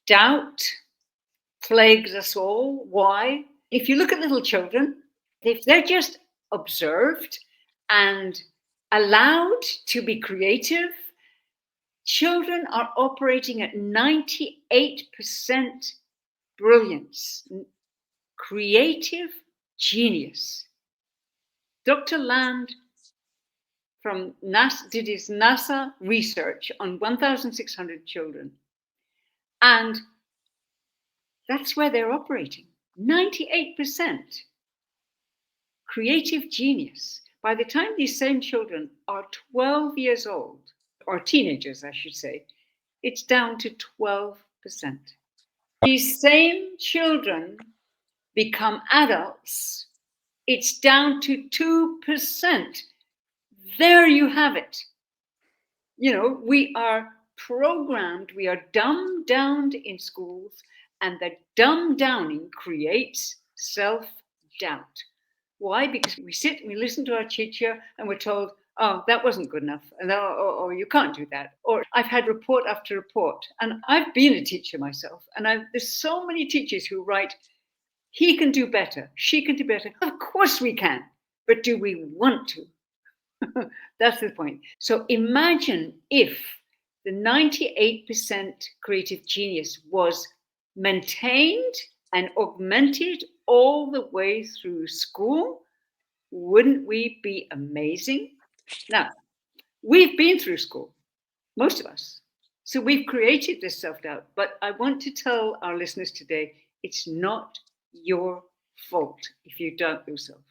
doubt plagues us all. Why? If you look at little children, if they're just observed and allowed to be creative, children are operating at 98% brilliance, creative genius. Dr. Land from NASA did his NASA research on 1,600 children, and that's where they're operating. 98% creative genius. By the time these same children are 12 years old, or teenagers, I should say, it's down to 12%. These same children become adults, it's down to 2%. There you have it. You know, we are programmed, we are dumbed down in schools, and the dumb downing creates self-doubt. Why? Because we sit, we listen to our teacher, and we're told, oh, that wasn't good enough, and or you can't do that. Or I've had report after report, and I've been a teacher myself, and there's so many teachers who write, he can do better, she can do better. Of course we can, but do we want to? That's the point. So imagine if the 98% creative genius was maintained and augmented all the way through school. Wouldn't we be amazing? Now, we've been through school, most of us. So we've created this self-doubt. But I want to tell our listeners today, it's not your fault if you doubt yourself.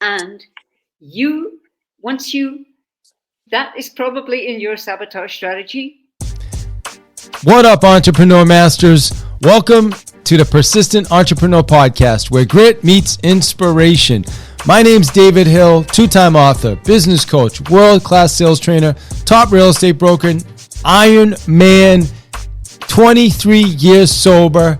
And that is probably in your sabotage strategy. What up, Entrepreneur Masters? Welcome to the Persistent Entrepreneur Podcast, where grit meets inspiration. My name's David Hill, two-time author, business coach, world-class sales trainer, top real estate broker, Iron Man, 23 years sober.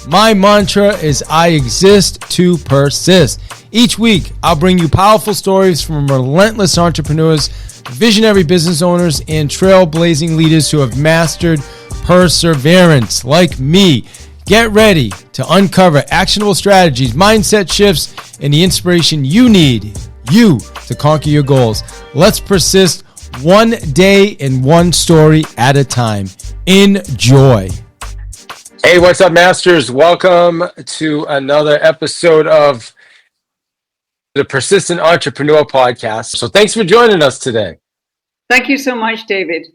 My mantra is I exist to persist. Each week, I'll bring you powerful stories from relentless entrepreneurs, visionary business owners, and trailblazing leaders who have mastered perseverance like me. Get ready to uncover actionable strategies, mindset shifts, and the inspiration you need to conquer your goals. Let's persist one day and one story at a time. Enjoy. Hey, what's up, Masters? Welcome to another episode of the Persistent Entrepreneur Podcast. So thanks for joining us today. Thank you so much, David.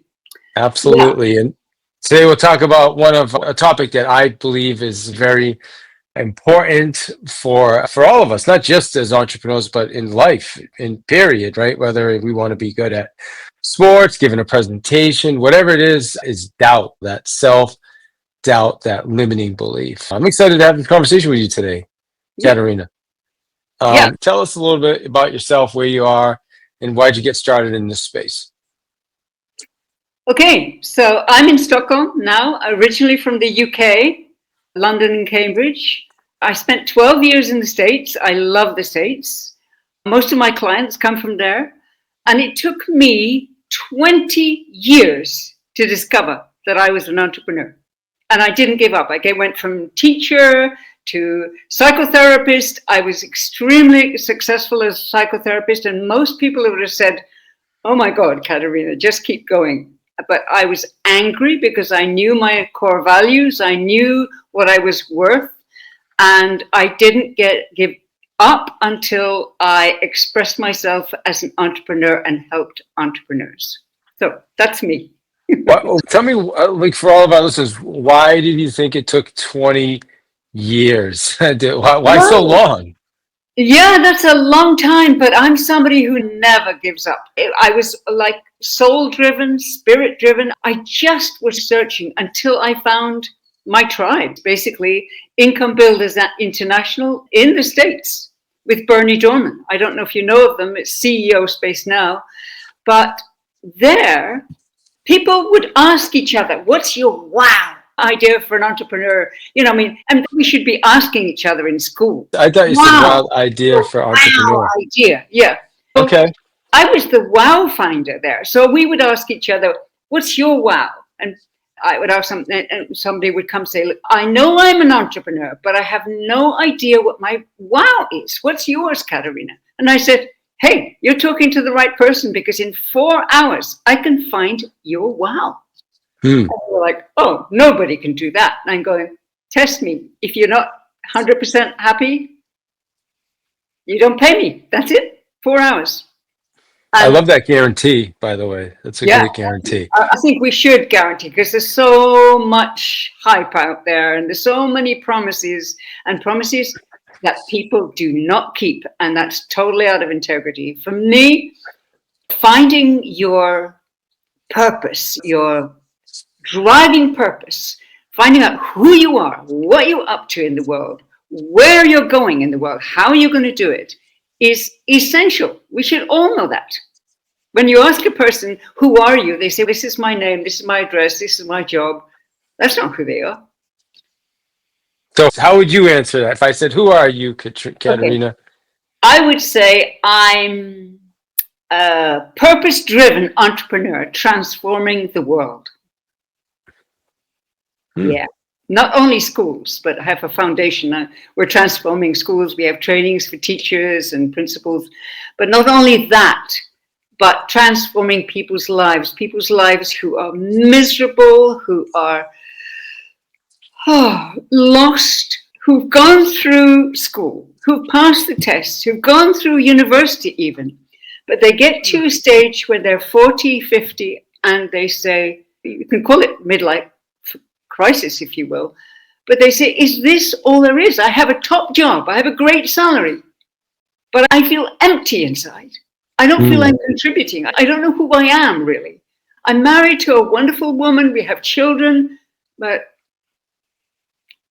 Absolutely. Yeah. And today we'll talk about a topic that I believe is very important for all of us, not just as entrepreneurs, but in life, in period, right? Whether we want to be good at sports, giving a presentation, whatever it is doubt, that self-doubt, that limiting belief. I'm excited to have this conversation with you today, Katarina. Tell us a little bit about yourself, where you are, and why'd you get started in this space? Okay, so I'm in Stockholm now, originally from the UK, London and Cambridge. I spent 12 years in the States. I love the States. Most of my clients come from there. And it took me 20 years to discover that I was an entrepreneur. And I didn't give up. I went from teacher to psychotherapist. I was extremely successful as a psychotherapist. And most people would have said, oh my God, Katarina, just keep going. But I was angry because I knew my core values. I knew what I was worth. And I didn't give up until I expressed myself as an entrepreneur and helped entrepreneurs. So that's me. Well, tell me, like for all of our listeners, why did you think it took 20 years? Why so long? Yeah, that's a long time, but I'm somebody who never gives up. I was like soul-driven, spirit-driven. I just was searching until I found my tribe, basically Income Builders International in the States with Bernie Dorman. I don't know if you know of them. It's CEO Space now. But there, people would ask each other, what's your wow idea for an entrepreneur? You know, I mean, and we should be asking each other in school. I thought you said wild idea for entrepreneur. Wow idea, yeah. Okay. I was the wow finder there. So we would ask each other, what's your wow? And I would ask something, and somebody would come say, look, I know I'm an entrepreneur, but I have no idea what my wow is. What's yours, Katarina? And I said, hey, you're talking to the right person, because in 4 hours, I can find your wow. And they're like, oh, nobody can do that. And I'm going, test me. If you're not 100% happy, you don't pay me. That's it. 4 hours. I love that guarantee, by the way. That's a great guarantee. I think we should guarantee, because there's so much hype out there, and there's so many promises that people do not keep, and that's totally out of integrity. For me, finding your purpose, your driving purpose, finding out who you are, what you're up to in the world, where you're going in the world, how you're going to do it, is essential. We should all know that. When you ask a person, who are you? They say, this is my name, this is my address, this is my job. That's not who they are. So how would you answer that? If I said, who are you, Katarina? Okay. I would say I'm a purpose-driven entrepreneur transforming the world. Yeah. Not only schools, but I have a foundation. We're transforming schools. We have trainings for teachers and principals. But not only that, but transforming people's lives who are miserable, who are lost, who've gone through school, who've passed the tests, who've gone through university even. But they get to a stage when they're 40, 50, and they say, you can call it midlife crisis, if you will, but they say, is this all there is? I have a top job, I have a great salary, but I feel empty inside. I don't feel I'm contributing. I don't know who I am, really. I'm married to a wonderful woman, we have children, but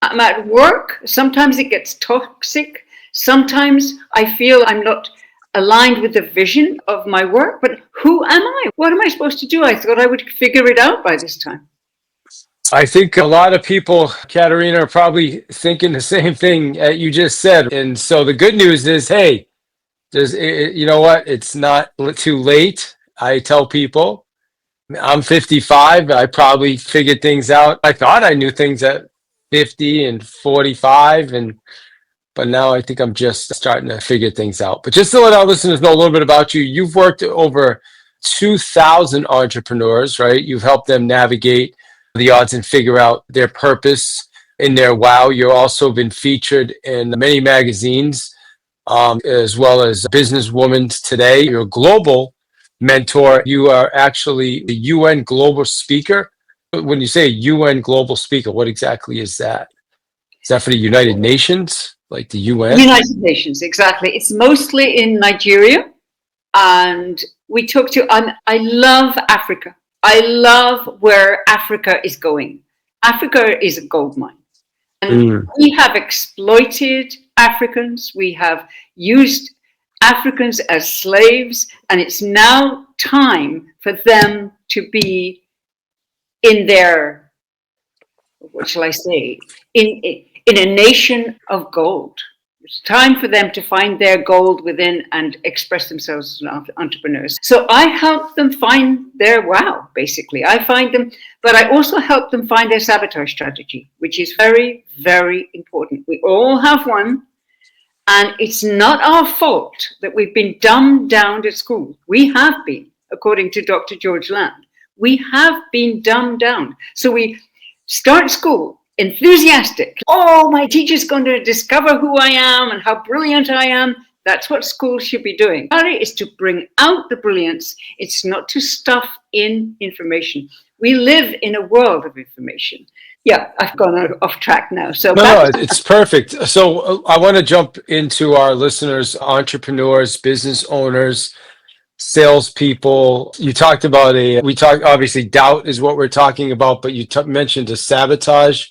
I'm at work. Sometimes it gets toxic. Sometimes I feel I'm not aligned with the vision of my work, but who am I? What am I supposed to do? I thought I would figure it out by this time. I think a lot of people, Katarina, are probably thinking the same thing you just said. And so the good news is, hey, you know what? It's not too late. I tell people, I'm 55. I probably figured things out. I thought I knew things at 50 and 45, but now I think I'm just starting to figure things out. But just to let our listeners know a little bit about you, you've worked over 2,000 entrepreneurs, right? You've helped them navigate the odds and figure out their purpose in their wow. You've also been featured in many magazines, as well as Businesswoman Today. You're a global mentor. You are actually the UN global speaker. When you say UN global speaker, what exactly is that? Is that for the United Nations, like the UN? United Nations, exactly. It's mostly in Nigeria. And we talk to, I love Africa. I love where Africa is going. Africa is a gold mine. And we have exploited Africans. We have used Africans as slaves. And it's now time for them to be in their, what shall I say, in a nation of gold. It's time for them to find their gold within and express themselves as entrepreneurs. So I help them find their wow, basically. I find them, but I also help them find their sabotage strategy, which is very, very important. We all have one, and it's not our fault that we've been dumbed down at school. We have been, according to Dr. George Land. We have been dumbed down. So we start school enthusiastic. Oh, my teacher's going to discover who I am and how brilliant I am. That's what school should be doing. It is to bring out the brilliance. It's not to stuff in information. We live in a world of information. Yeah, I've gone off track now. So no, it's perfect. So I want to jump into our listeners, entrepreneurs, business owners, salespeople. You talked about obviously doubt is what we're talking about, but you mentioned a sabotage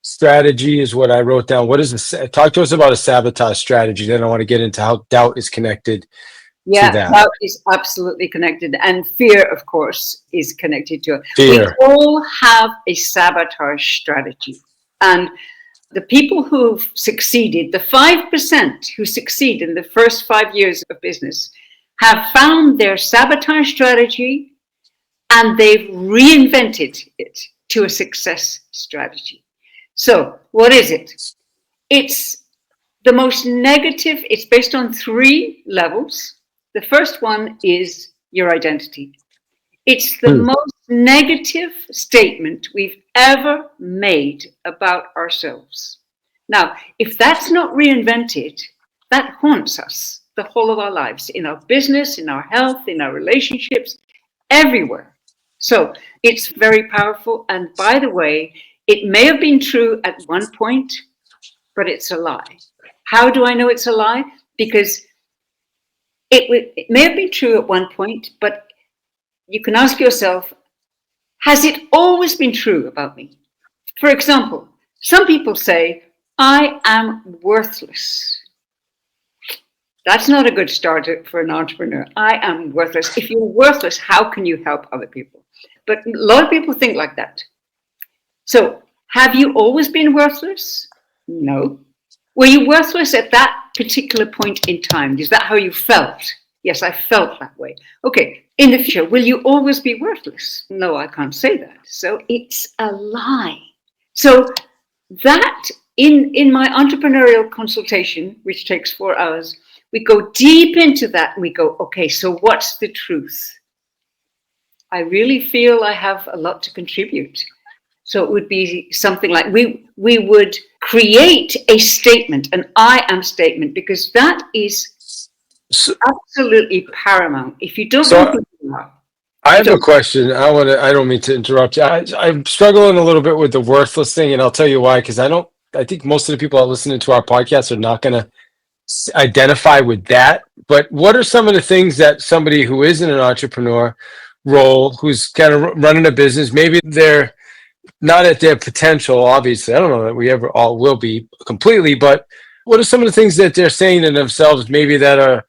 strategy is what I wrote down. What is talk to us about a sabotage strategy? Then I want to get into how doubt is connected to that. Doubt is absolutely connected. And fear, of course, is connected to it. Fear. We all have a sabotage strategy. And the people who've succeeded, the 5% who succeed in the first 5 years of business, have found their sabotage strategy and they've reinvented it. to a success strategy. So what is it? It's the most negative. It's based on 3 levels. The first one is your identity. It's the most negative statement we've ever made about ourselves. Now, if that's not reinvented, that haunts us the whole of our lives, in our business, in our health, in our relationships, everywhere. So it's very powerful. And by the way, it may have been true at one point, but it's a lie. How do I know it's a lie? Because it may have been true at one point, but you can ask yourself, has it always been true about me? For example, some people say, I am worthless. That's not a good start for an entrepreneur. I am worthless. If you're worthless, how can you help other people? But a lot of people think like that. So, have you always been worthless? No. Were you worthless at that particular point in time? Is that how you felt? Yes, I felt that way. Okay, in the future, will you always be worthless? No, I can't say that. So it's a lie. So that, in my entrepreneurial consultation, which takes 4 hours, we go deep into that and we go, okay, so what's the truth? I really feel I have a lot to contribute. So it would be something like we would create a statement, an I am statement, because that is absolutely paramount. If you don't know who you are. I have a question. I don't mean to interrupt you. I'm struggling a little bit with the worthless thing, and I'll tell you why. Because I think most of the people that are listening to our podcast are not going to identify with that. But what are some of the things that somebody who isn't an entrepreneur role, who's kind of running a business, maybe they're not at their potential, obviously. I don't know that we ever all will be completely, but what are some of the things that they're saying to themselves maybe that are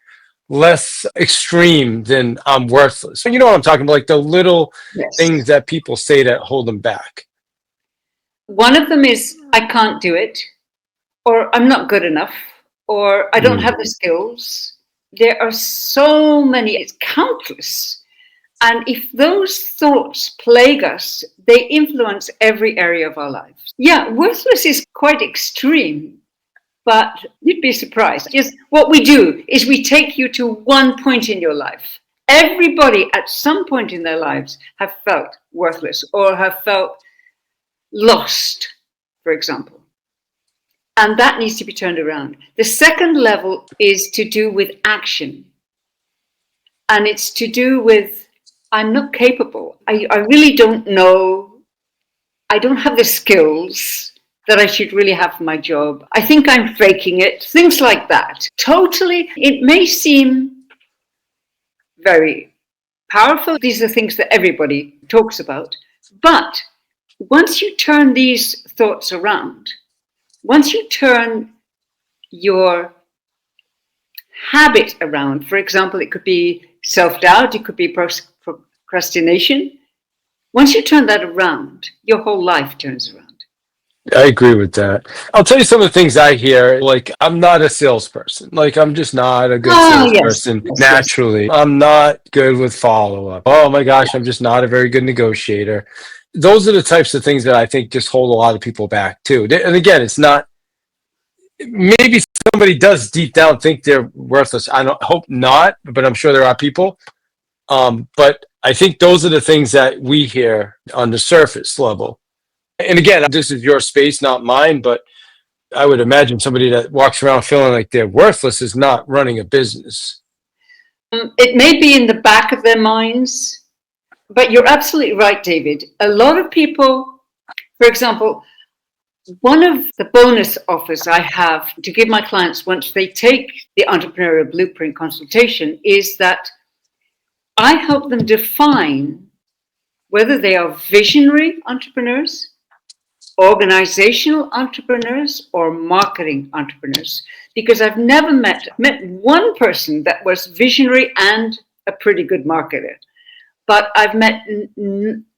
less extreme than I'm worthless? You know what I'm talking about, like the little things that people say that hold them back. One of them is, I can't do it, or I'm not good enough, or I don't have the skills. There are so many, it's countless. And if those thoughts plague us, they influence every area of our lives. Yeah, worthless is quite extreme, but you'd be surprised. Just what we do is we take you to one point in your life. Everybody at some point in their lives have felt worthless or have felt lost, for example. And that needs to be turned around. The second level is to do with action. And it's to do with, I'm not capable. I really don't know. I don't have the skills that I should really have for my job. I think I'm faking it. Things like that. Totally. It may seem very powerful. These are things that everybody talks about. But once you turn these thoughts around, once you turn your habit around, for example, it could be self-doubt, it could be procrastination. Once you turn that around, your whole life turns around. I agree with that. I'll tell you some of the things I hear. Like, I'm not a salesperson. Like, I'm just not a good salesperson naturally. Yes. I'm not good with follow-up. Oh my gosh, I'm just not a very good negotiator. Those are the types of things that I think just hold a lot of people back too. And again, it's not, maybe somebody does deep down think they're worthless. I hope not, but I'm sure there are people. But I think those are the things that we hear on the surface level. And again, this is your space, not mine, but I would imagine somebody that walks around feeling like they're worthless is not running a business. It may be in the back of their minds, but you're absolutely right, David. A lot of people, for example, one of the bonus offers I have to give my clients once they take the Entrepreneurial Blueprint consultation is that I help them define whether they are visionary entrepreneurs, organizational entrepreneurs, or marketing entrepreneurs, because I've never met one person that was visionary and a pretty good marketer. But I've met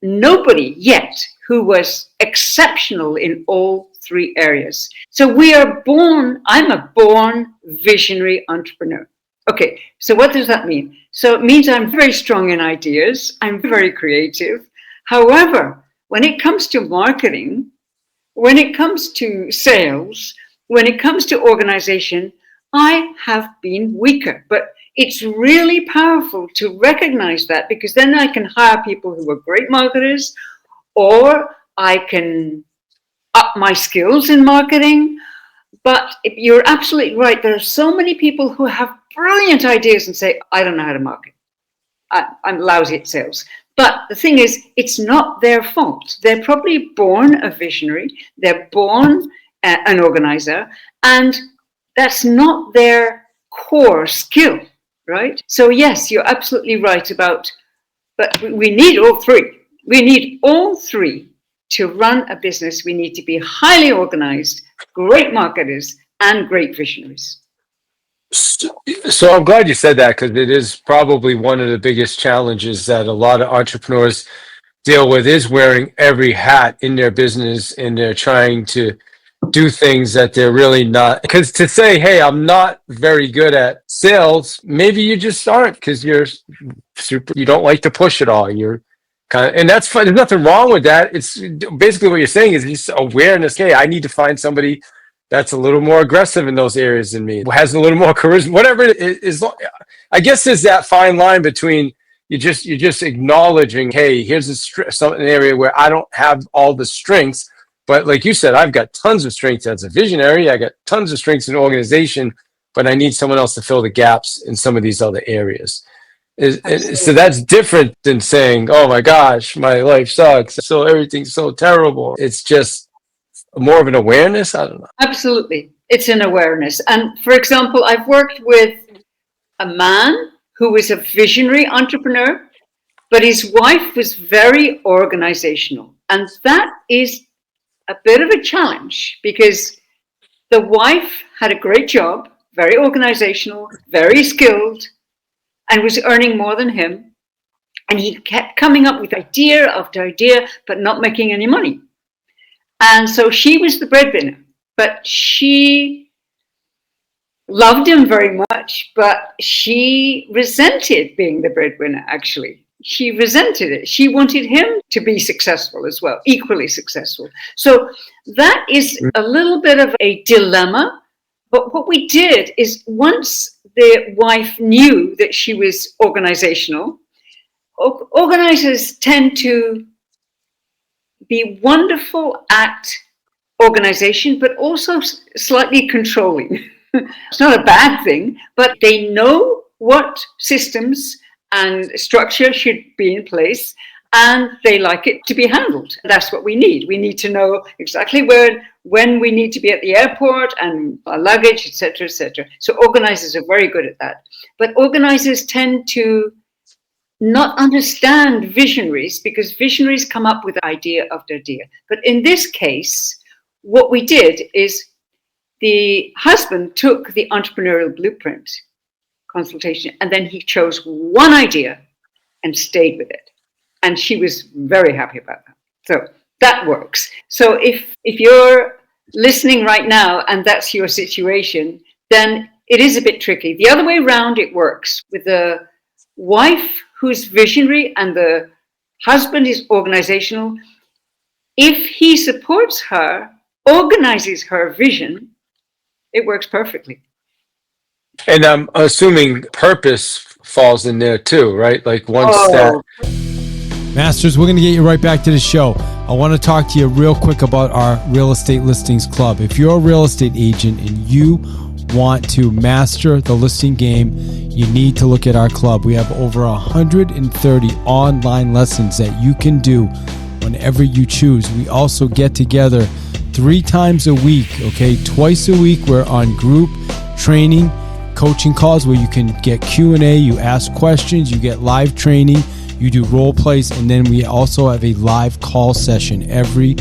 nobody yet who was exceptional in all 3 areas. So I'm a born visionary entrepreneur. Okay, so what does that mean? So it means I'm very strong in ideas. I'm very creative. However, when it comes to marketing, when it comes to sales, when it comes to organization, I have been weaker. But it's really powerful to recognize that, because then I can hire people who are great marketers, or I can up my skills in marketing. But you're absolutely right. There are so many people who have brilliant ideas and say, I don't know how to market. I'm lousy at sales. But the thing is, it's not their fault. They're probably born a visionary. They're born an organizer. And that's not their core skill, right? So yes, you're absolutely right but we need all three. We need all three to run a business. We need to be highly organized, great marketers, and great visionaries. So I'm glad you said that, because it is probably one of the biggest challenges that a lot of entrepreneurs deal with, is wearing every hat in their business, and they're trying to do things that they're really not. Because to say, hey, I'm not very good at sales, maybe you just aren't, because you don't like to push it all. You're kind of, and that's fine. There's nothing wrong with that. It's basically what you're saying is just awareness. Hey, I need to find somebody that's a little more aggressive in those areas than me, has a little more charisma, whatever it is. I guess there's that fine line between you're just acknowledging, hey, here's an area where I don't have all the strengths, but like you said, I've got tons of strengths as a visionary. I got tons of strengths in organization, but I need someone else to fill the gaps in some of these other areas. So that's different than saying, oh my gosh, my life sucks, so everything's so terrible. It's just more of an awareness. I don't know. Absolutely. It's an awareness. And for example, I've worked with a man who was a visionary entrepreneur, but his wife was very organizational. And that is a bit of a challenge, because the wife had a great job, very organizational, very skilled, and was earning more than him. And he kept coming up with idea after idea, but not making any money. And so she was the breadwinner, but she loved him very much, but she resented being the breadwinner, actually. She resented it. She wanted him to be successful as well, equally successful. So that is a little bit of a dilemma. But what we did is, once the wife knew that she was organizational, organizers tend to be wonderful at organization, but also slightly controlling. It's not a bad thing, but they know what systems and structure should be in place, and they like it to be handled. That's what we need. We need to know exactly when we need to be at the airport and our luggage, etc., etc. So organizers are very good at that. But organizers tend to not understand visionaries, because visionaries come up with idea after idea. But in this case, what we did is the husband took the Entrepreneurial Blueprint consultation, and then he chose one idea and stayed with it. And she was very happy about that. So that works. So if you're listening right now and that's your situation, then it is a bit tricky. The other way around, it works. With the wife who's visionary and the husband is organizational, if he supports her, organizes her vision, it works perfectly. And I'm assuming purpose falls in there too, right? Like once Masters, we're going to get you right back to the show. I want to talk to you real quick about our Real Estate Listings Club. If you're a real estate agent and you want to master the listing game, you need to look at our club. We have over 130 online lessons that you can do whenever you choose. We also get together 3 times a week, okay? Twice a week, we're on group training, coaching calls where you can get Q&A, you ask questions, you get live training, you do role plays, and then we also have a live call session every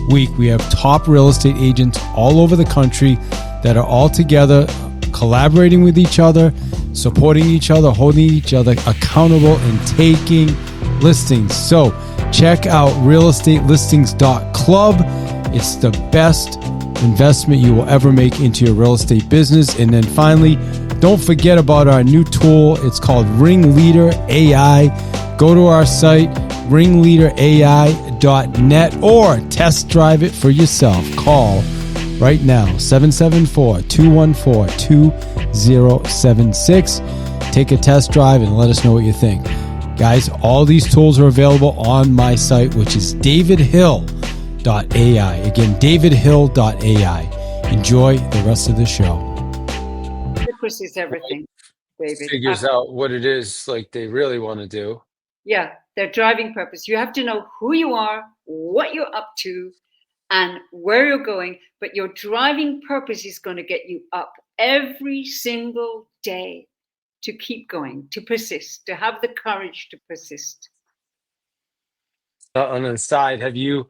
week. We have top real estate agents all over the country that are all together, collaborating with each other, supporting each other, holding each other accountable, and taking listings. So check out realestatelistings.club. It's the best investment you will ever make into your real estate business. And then finally, don't forget about our new tool. It's called Ringleader AI. Go to our site, ringleaderai.com. entrepreneurship.net or test drive it for yourself. Call right now, 774-214-2076. Take a test drive and let us know what you think. Guys, all these tools are available on my site, which is davidhill.ai. Again, davidhill.ai. Enjoy the rest of the show. Purpose is everything, David. Figures out what it is like they really want to do. Yeah, their driving purpose. You have to know who you are, what you're up to, and where you're going. But your driving purpose is going to get you up every single day to keep going, to persist, to have the courage to persist. On the side, have you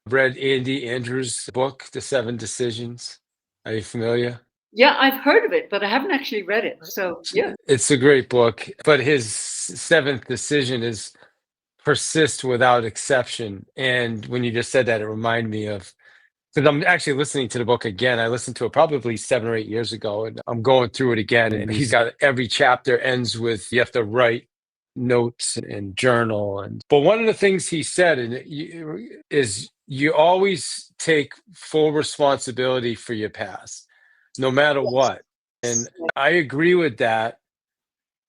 read Andy Andrews' book, The 7 Decisions? Are you familiar? Yeah, I've heard of it, but I haven't actually read it. So, yeah. It's a great book. But his 7th decision is persist without exception. And when you just said that, it reminded me of, because I'm actually listening to the book again. I listened to it probably 7 or 8 years ago, and I'm going through it again. And he's got every chapter ends with you have to write notes and journal. But one of the things he said is you always take full responsibility for your past, no matter what. And I agree with that.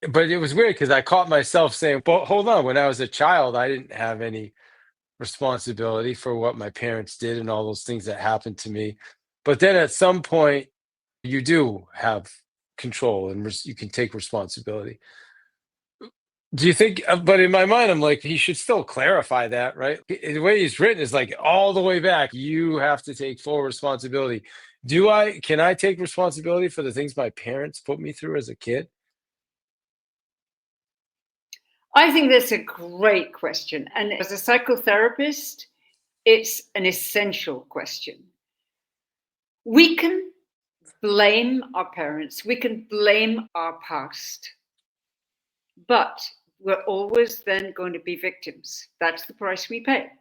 But it was weird because I caught myself saying, "But hold on, when I was a child, I didn't have any responsibility for what my parents did and all those things that happened to me." But then at some point, you do have control and you can take responsibility. Do you think, but in my mind, I'm like, he should still clarify that, right? The way he's written is like all the way back. You have to take full responsibility. Can I take responsibility for the things my parents put me through as a kid? I think that's a great question. And as a psychotherapist, it's an essential question. We can blame our parents, we can blame our past, but we're always then going to be victims. That's the price we pay.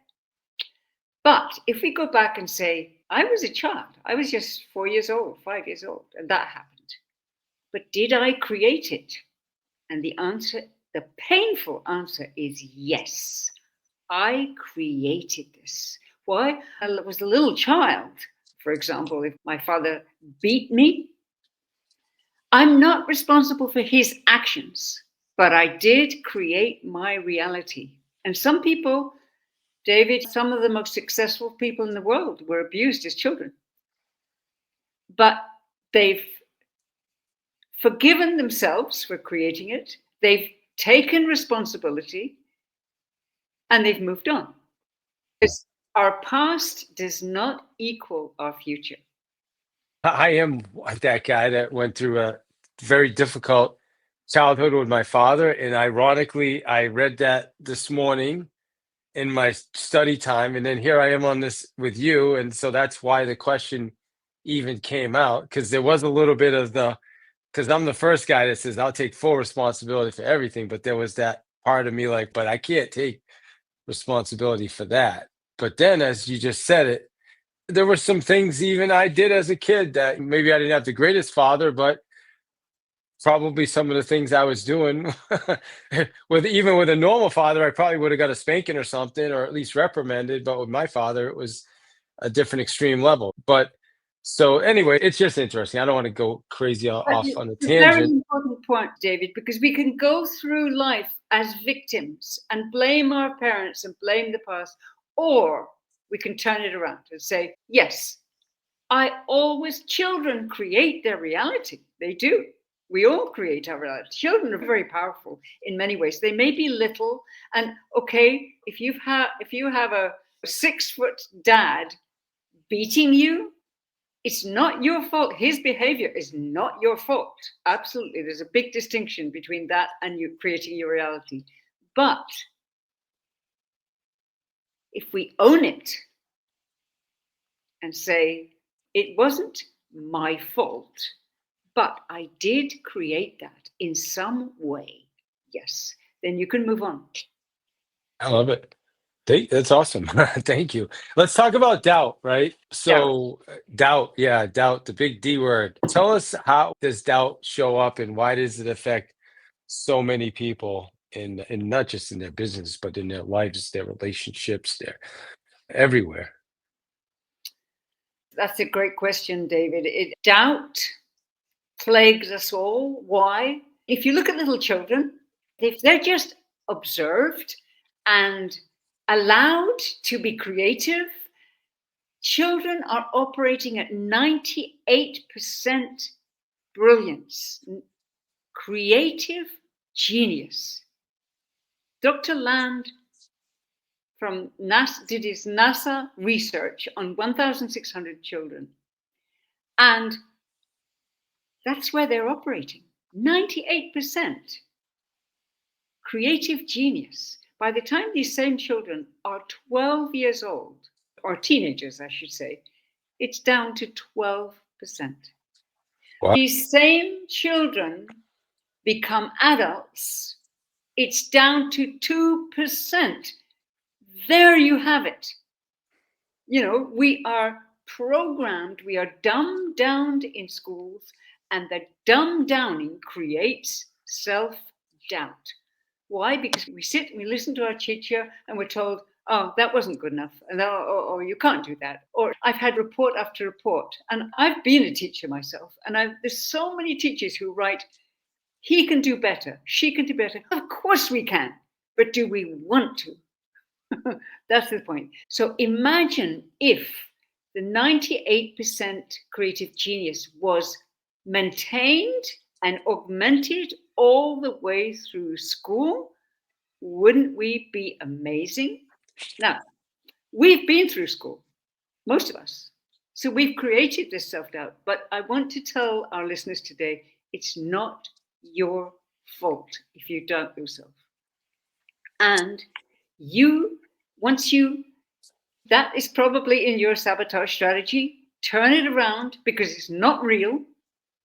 But if we go back and say, I was a child, I was just 4 years old, 5 years old, and that happened. But did I create it? And the painful answer is yes. I created this. Why? I was a little child. For example, if my father beat me, I'm not responsible for his actions, but I did create my reality. And some people, David, some of the most successful people in the world were abused as children. But they've forgiven themselves for creating it. They've taken responsibility and they've moved on. Because our past does not equal our future. I am that guy that went through a very difficult childhood with my father. And ironically, I read that this morning in my study time. And then here I am on this with you. And so that's why the question even came out, because there was a little bit of because I'm the first guy that says I'll take full responsibility for everything. But there was that part of me like, but I can't take responsibility for that. But then, as you just said it, there were some things even I did as a kid that maybe I didn't have the greatest father, but probably some of the things I was doing with a normal father, I probably would have got a spanking or something, or at least reprimanded. But with my father, it was a different extreme level. But so anyway, it's just interesting. I don't want to go crazy off on a tangent. It's a very important point, David, because we can go through life as victims and blame our parents and blame the past, or we can turn it around and say, yes, children create their reality. They do. We all create our reality. Children are very powerful in many ways. They may be little, and okay, if you have a 6-foot dad beating you, it's not your fault. His behavior is not your fault. Absolutely. There's a big distinction between that and you creating your reality. But if we own it and say, it wasn't my fault, but I did create that in some way, yes, then you can move on. I love it. That's awesome. Thank you. Let's talk about doubt, right? So doubt, the big D word. Tell us, how does doubt show up and why does it affect so many people? in not just in their business, but in their lives, their relationships, their everywhere? That's a great question, David. Doubt plagues us all. Why? If you look at little children, if they're just observed and allowed to be creative, children are operating at 98% brilliance, creative genius. Dr. Land from NASA did his NASA research on 1,600 children, and that's where they're operating. 98% creative genius. By the time these same children are 12 years old, or teenagers, I should say, it's down to 12%. Wow. These same children become adults, it's down to 2%. There you have it. You know, we are programmed, we are dumbed down in schools, and the dumb downing creates self-doubt. Why? Because we sit and we listen to our teacher and we're told, oh, that wasn't good enough, and or you can't do that. Or I've had report after report, and I've been a teacher myself, and there's so many teachers who write, he can do better, she can do better. Of course we can, but do we want to? That's the point. So imagine if the 98% creative genius was maintained and augmented all the way through school. Wouldn't we be amazing? Now, we've been through school, most of us. So we've created this self-doubt. But I want to tell our listeners today, it's not your fault if you doubt yourself. And that is probably in your sabotage strategy, turn it around, because it's not real.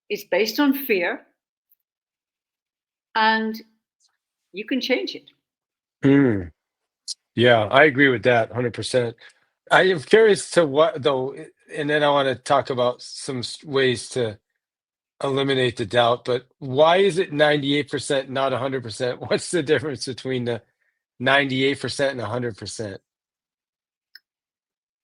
It's based on fear. And you can change it. Yeah, I agree with that 100%. I am curious to what, though, and then I want to talk about some ways to eliminate the doubt, but why is it 98%, not 100%? What's the difference between the 98% and 100%?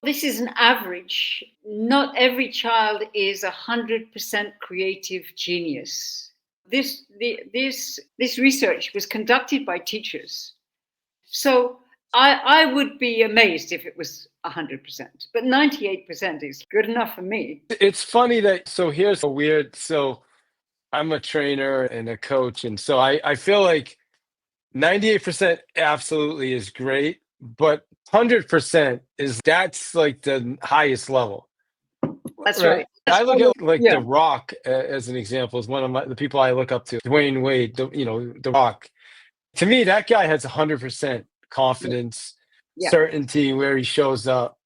This is an average. Not every child is 100% creative genius. This research was conducted by teachers. So I would be amazed if it was 100%, but 98% is good enough for me. It's funny that, so here's a weird, so I'm a trainer and a coach, and so I feel like 98% absolutely is great, but 100% that's like the highest level. That's right. I look at like Yeah. The Rock as an example, is one of the people I look up to, Dwayne Wade, The Rock. To me, that guy has 100% confidence, Yeah. certainty where he shows up.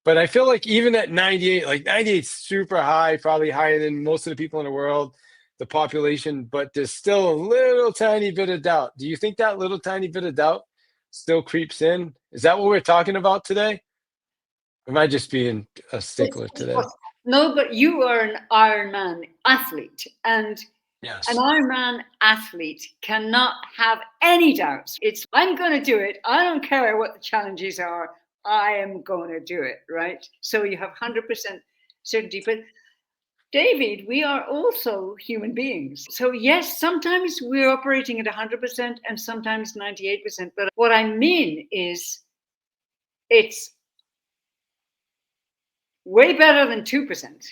But I feel like even at 98, like 98 is super high, probably higher than most of the people in the world, the population, but there's still a little tiny bit of doubt. Do you think that little tiny bit of doubt still creeps in? Is that what we're talking about today? Or am I just being a stickler today? No, but you are an Ironman athlete, and Yes. an Ironman athlete cannot have any doubts. It's, I'm going to do it. I don't care what the challenges are. I am going to do it, right? So you have 100% certainty. But David, we are also human beings. So yes, sometimes we're operating at 100% and sometimes 98%. But what I mean is it's way better than 2%.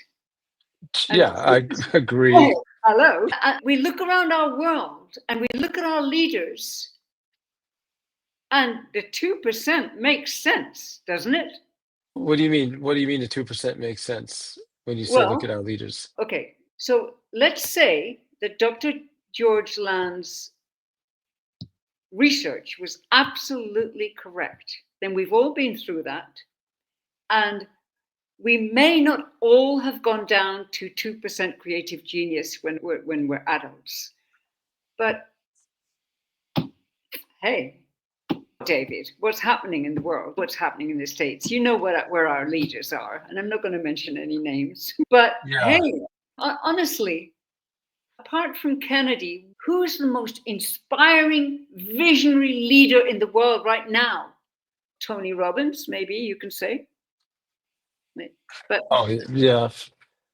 Yeah, I agree. Oh, hello. We look around our world and we look at our leaders, and the 2% makes sense, doesn't it? What do you mean? What do you mean the 2% makes sense when you say look at our leaders? Okay, so let's say that Dr. George Land's research was absolutely correct. Then we've all been through that. And we may not all have gone down to 2% creative genius when we're adults. But hey, David, what's happening in the world? What's happening in the States? You know where our leaders are, and I'm not going to mention any names. But hey, honestly, Apart from Kennedy, who's the most inspiring, visionary leader in the world right now? Tony Robbins, maybe you can say. But Oh, yeah.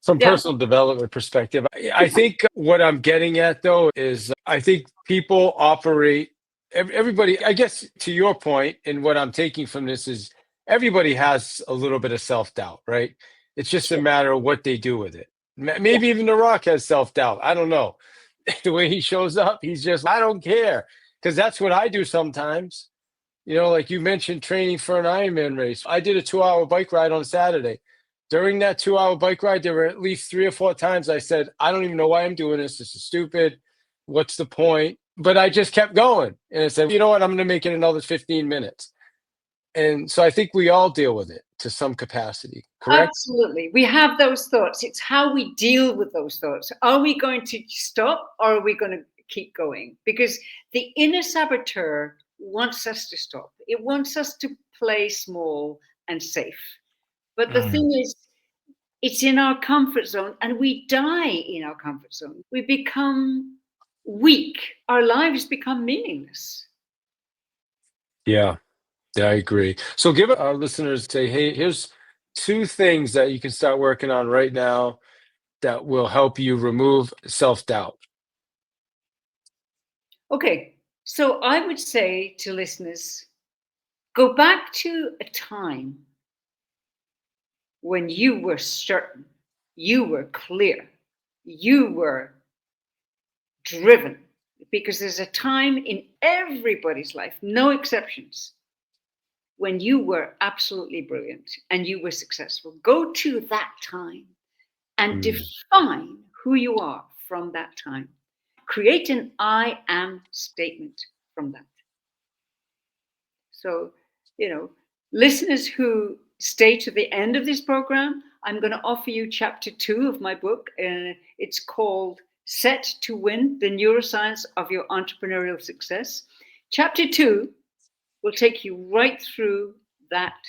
From yeah, personal development perspective, I think what I'm getting at though is I think people operate, everybody, I guess to your point, and what I'm taking from this is everybody has a little bit of self-doubt, right? It's just a sure. matter of what they do with it. Yeah, Maybe even The Rock has self-doubt. I don't know. The way he shows up, he's just, I don't care. Because that's what I do sometimes. Like you mentioned training for an Ironman race. I did a 2-hour bike ride on Saturday. During that 2-hour bike ride, there were at least 3 or 4 times I said, I don't even know why I'm doing this. This is stupid. What's the point? But I just kept going. And I said, you know what? I'm going to make it another 15 minutes. And so I think we all deal with it to some capacity, correct? absolutely. We have those thoughts. It's how we deal with those thoughts. Are we going to stop or are we going to keep going? Because the inner saboteur wants us to stop. It wants us to play small and safe. But the Mm. thing is, it's in our comfort zone and we die in our comfort zone. We become weak. Our lives become meaningless. Yeah, I agree. So give our listeners, say, hey, here's 2 things that you can start working on right now that will help you remove self-doubt. Okay, so I would say to listeners, go back to a time when you were certain, you were clear, you were driven. Because there's a time in everybody's life, no exceptions, when you were absolutely brilliant and you were successful. Go to that time and Mm. define who you are from that time. Create an I am statement from that. So, listeners who stay to the end of this program, I'm going to offer you chapter 2 of my book. It's called Set to Win, the Neuroscience of Your Entrepreneurial Success. Chapter 2 will take you right through that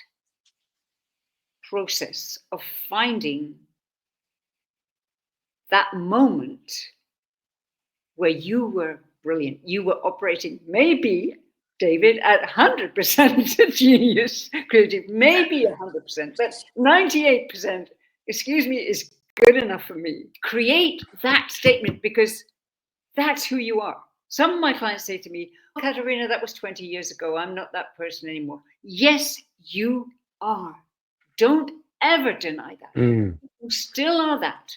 process of finding that moment where you were brilliant. You were operating, maybe, David, at 100% genius, creative, maybe 100%, but 98%, excuse me, is good enough for me. Create that statement because that's who you are. Some of my clients say to me, Katarina, that was 20 years ago. I'm not that person anymore. Yes, you are. Don't ever deny that. Mm. You still are that.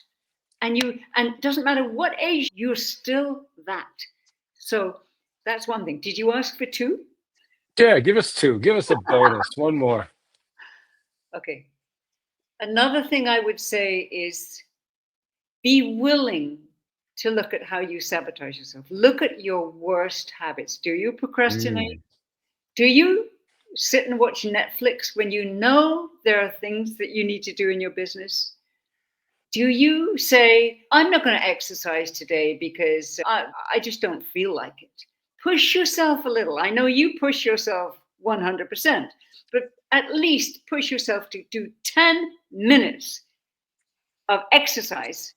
And it doesn't matter what age, you're still that. So that's one thing. Did you ask for 2? Yeah, give us 2. Give us a bonus. One more. Okay. Another thing I would say is be willing to look at how you sabotage yourself. Look at your worst habits. Do you procrastinate? Mm. Do you sit and watch Netflix when you know there are things that you need to do in your business? Do you say, I'm not going to exercise today because I just don't feel like it? Push yourself a little. I know you push yourself 100%, but at least push yourself to do 10 minutes of exercise.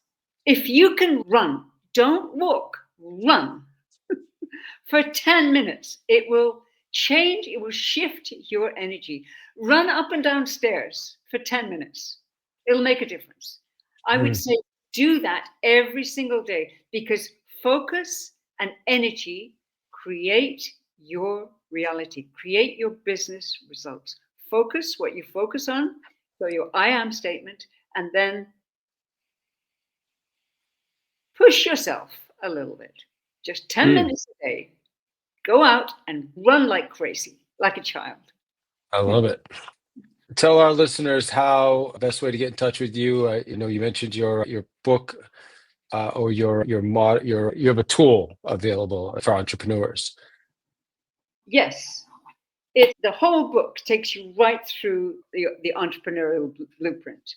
If you can run, don't walk, run for 10 minutes. It will change, it will shift your energy. Run up and down stairs for 10 minutes. It'll make a difference. I would Mm. say do that every single day because focus and energy create your reality, create your business results. Focus what you focus on, so your I am statement, and then push yourself a little bit. Just 10 Mm. minutes a day. Go out and run like crazy, like a child. I love it. Tell our listeners how best way to get in touch with you. You mentioned your book or you have a tool available for entrepreneurs. Yes, the whole book takes you right through the entrepreneurial blueprint.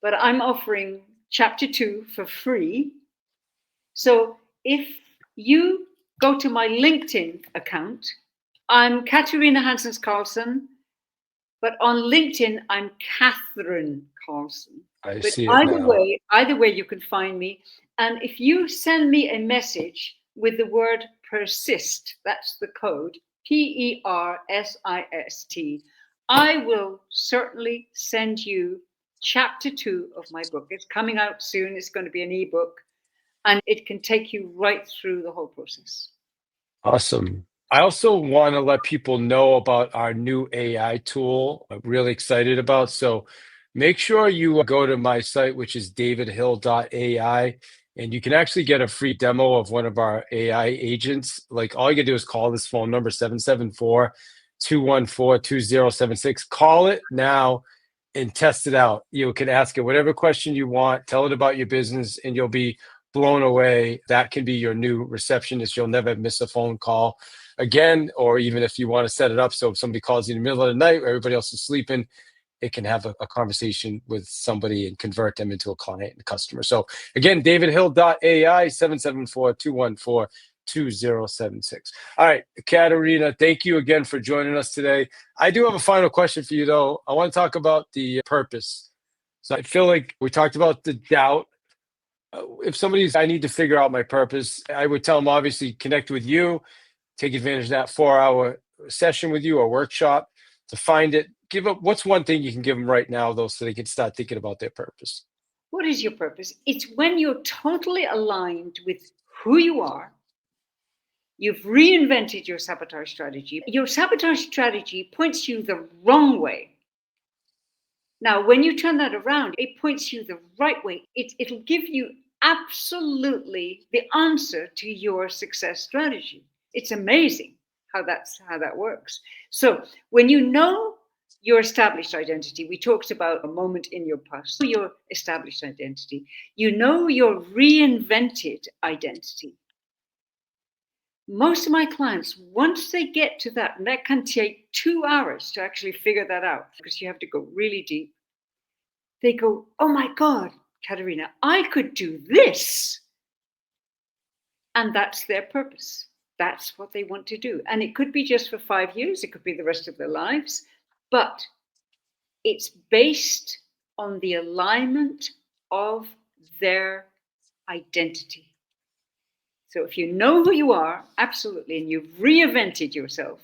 But I'm offering chapter 2 for free. So if you go to my LinkedIn account, I'm Katarina Hanssens Carlsson, but on LinkedIn, I'm Catherine Carlson. I But see it now. either way, you can find me. And if you send me a message with the word persist, that's the code, PERSIST, I will certainly send you chapter 2 of my book. It's coming out soon. It's going to be an ebook, and it can take you right through the whole process. Awesome. I also want to let people know about our new AI tool I'm really excited about. So make sure you go to my site, which is davidhill.ai, and you can actually get a free demo of one of our AI agents. Like all you can do is call this phone number, 774-214-2076. Call it now and test it out. You can ask it whatever question you want, tell it about your business, and you'll be blown away. That can be your new receptionist. You'll never miss a phone call again, or even if you want to set it up so if somebody calls you in the middle of the night where everybody else is sleeping, it can have a conversation with somebody and convert them into a client and customer. So again, davidhill.ai, 774-214-2076. All right, Katarina, thank you again for joining us today. I do have a final question for you, though. I want to talk about the purpose. So I feel like we talked about the doubt. If somebody's, I need to figure out my purpose, I would tell them, obviously, connect with you, take advantage of that 4-hour session with you or workshop to find it. Give up. What's one thing you can give them right now, though, so they can start thinking about their purpose? What is your purpose? It's when you're totally aligned with who you are. You've reinvented your sabotage strategy. Your sabotage strategy points you the wrong way. Now, when you turn that around, it points you the right way. It'll give you absolutely the answer to your success strategy. It's amazing how that works. So when you know your established identity, we talked about a moment in your past, your established identity, you know your reinvented identity. Most of my clients, once they get to that, and that can take 2 hours to actually figure that out because you have to go really deep. They go, oh my God, Katarina, I could do this. And that's their purpose. That's what they want to do. And it could be just for 5 years. It could be the rest of their lives. But it's based on the alignment of their identity. So if you know who you are, absolutely, and you've reinvented yourself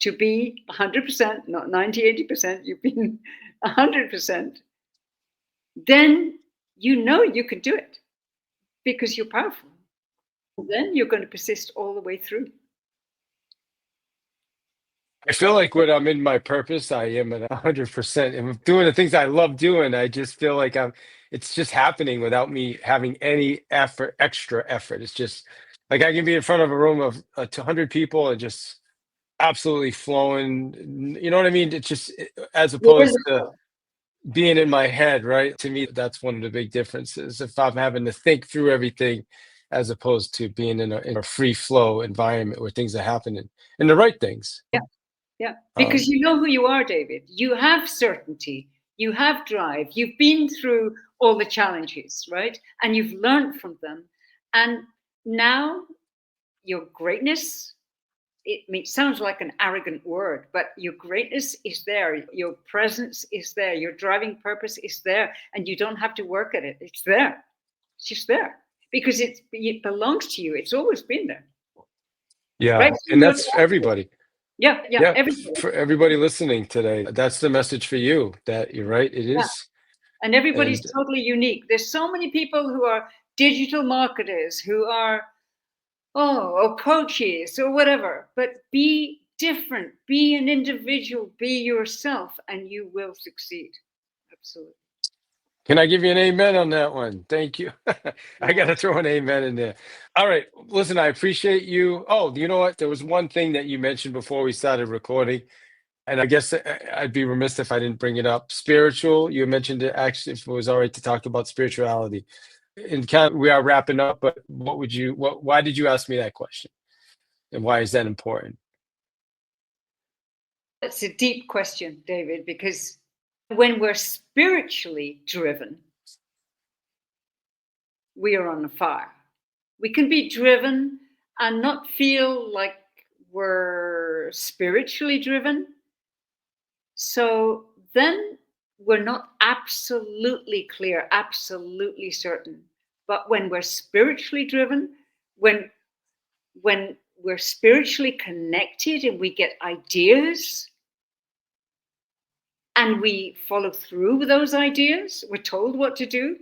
to be 100%, not 90, 80%, you've been 100%, then you know you can do it because you're powerful. Then you're going to persist all the way through. I feel like when I'm in my purpose, I am at 100%. And I'm doing the things I love doing. I just feel like it's just happening without me having any effort, extra effort. It's just like I can be in front of a room of 200 people and just absolutely flowing. You know what I mean? It's just as opposed to being in my head, right? To me, that's one of the big differences. If I'm having to think through everything, as opposed to being in a free flow environment where things are happening and the right things. Yeah. Yeah, because you know who you are, David. You have certainty, you have drive, you've been through all the challenges, right? And you've learned from them. And now your greatness, it sounds like an arrogant word, but your greatness is there. Your presence is there. Your driving purpose is there. And you don't have to work at it. It's there. It's just there because it belongs to you. It's always been there. Yeah. Right? And that's everybody. Yeah, everybody. For everybody listening today, that's the message for you, that you're right. It is. And everybody's totally unique. There's so many people who are digital marketers, who are, or coaches or whatever, but be different, be an individual, be yourself, and you will succeed. Absolutely. Can I give you an amen on that one? Thank you. I got to throw an amen in there. All right. Listen, I appreciate you. Oh, you know what? There was one thing that you mentioned before we started recording, and I guess I'd be remiss if I didn't bring it up. Spiritual. You mentioned it, actually, if it was all right to talk about spirituality. And kind of, we are wrapping up, but why did you ask me that question? And why is that important? That's a deep question, David, because when we're spiritually driven, we are on fire. We can be driven and not feel like we're spiritually driven. So then we're not absolutely clear, absolutely certain But when we're spiritually driven, when we're spiritually connected and we get ideas and we follow through with those ideas, we're told what to do.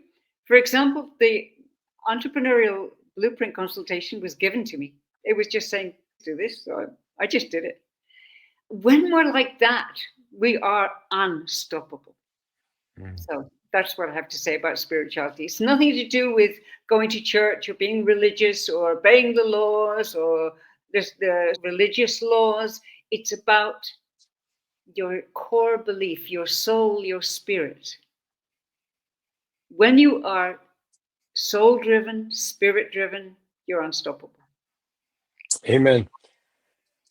For example, the Entrepreneurial Blueprint consultation was given to me. It was just saying, do this. So I just did it. When we're like that, we are unstoppable. So that's what I have to say about spirituality. It's nothing to do with going to church or being religious or obeying the laws or the religious laws. It's about your core belief, your soul, your spirit. When you are soul-driven, spirit-driven, you're unstoppable. Amen.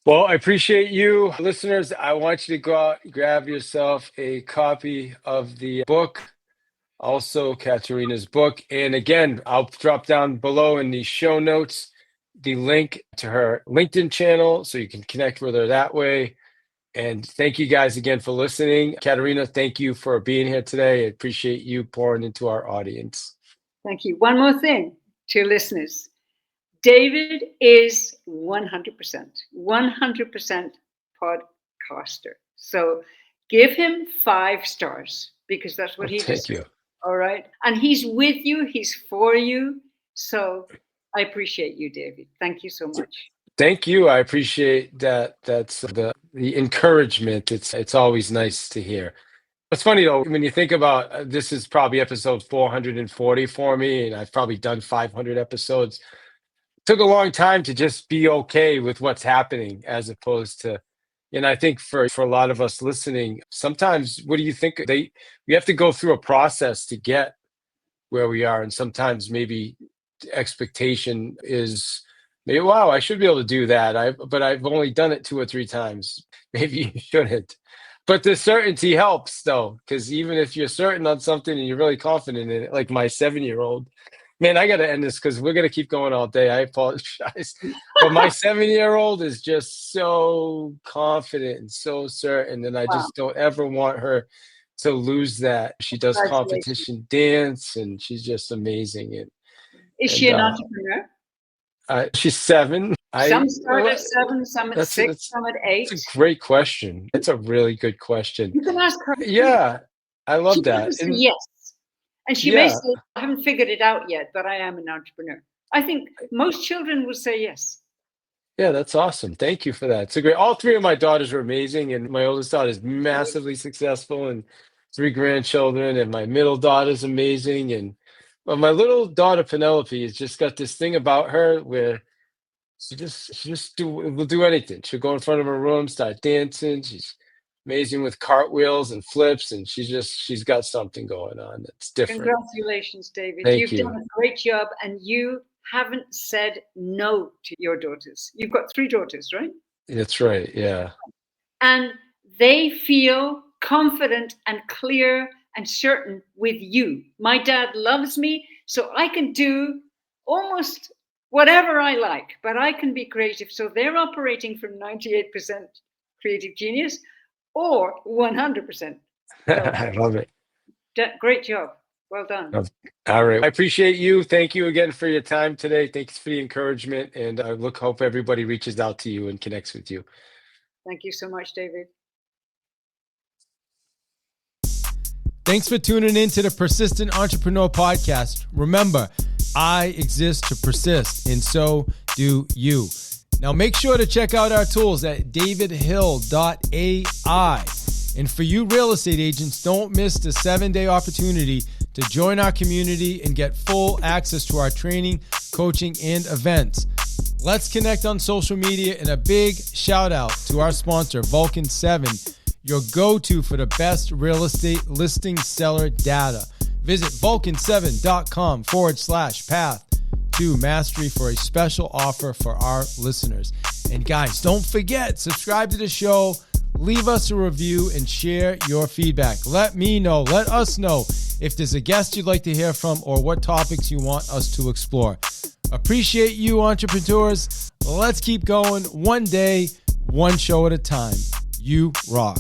Well, I appreciate you. Listeners, I want you to go out, grab yourself a copy of the book, also Katarina's book. And again, I'll drop down below in the show notes the link to her LinkedIn channel so you can connect with her that way. And thank you guys again for listening. Katarina, thank you for being here today. I appreciate you pouring into our audience. Thank you. One more thing to listeners. David is 100% podcaster. So give him 5 stars because that's what he does. Thank you. All right. And he's with you. He's for you. So I appreciate you, David. Thank you so much. Thank you. I appreciate that. That's the encouragement. It's always nice to hear. It's funny though, when you think about this is probably episode 440 for me, and I've probably done 500 episodes. It took a long time to just be okay with what's happening as opposed to, and I think for a lot of us listening, sometimes what do you think? We have to go through a process to get where we are. And sometimes maybe the expectation is maybe, wow, I should be able to do that. But I've only done it 2 or 3 times. Maybe you shouldn't. But the certainty helps though, because even if you're certain on something and you're really confident in it, like my 7-year-old, man, I got to end this because we're going to keep going all day. I apologize. But my 7-year-old is just so confident and so certain. And I just don't ever want her to lose that. She does competition dance and she's just amazing. Is she an entrepreneur? She's 7. Some start at 7, some at 6, some at 8. That's a great question. It's a really good question. You can ask her. Yeah, I love that. Yes. And she may say, I haven't figured it out yet, but I am an entrepreneur. I think most children will say yes. Yeah, that's awesome. Thank you for that. It's great. All 3 of my daughters are amazing. And my oldest daughter is massively successful and 3 grandchildren. And my middle daughter is amazing. And my little daughter, Penelope, has just got this thing about her where she will do anything. She'll go in front of her room, start dancing. She's amazing with cartwheels and flips, and she's got something going on that's different. Congratulations, David. Thank you. You've done a great job, and you haven't said no to your daughters. You've got 3 daughters, right? That's right, yeah. And they feel confident and clear and certain with you. My dad loves me, so I can do almost whatever I like, but I can be creative. So they're operating from 98% creative genius or 100%. So, I love it. Great job. Well done. All right. I appreciate you. Thank you again for your time today. Thanks for the encouragement. And I hope everybody reaches out to you and connects with you. Thank you so much, David. Thanks for tuning in to the Persistent Entrepreneur Podcast. Remember, I exist to persist, and so do you. Now make sure to check out our tools at davidhill.ai. And for you real estate agents, don't miss the 7-day opportunity to join our community and get full access to our training, coaching, and events. Let's connect on social media, and a big shout out to our sponsor, Vulcan 7, your go-to for the best real estate listing seller data. Visit vulcan7.com/path to mastery for a special offer for our listeners. And guys, don't forget, subscribe to the show, leave us a review, and share your feedback. Let us know if there's a guest you'd like to hear from or what topics you want us to explore. Appreciate you, entrepreneurs. Let's keep going one day, one show at a time. You rock.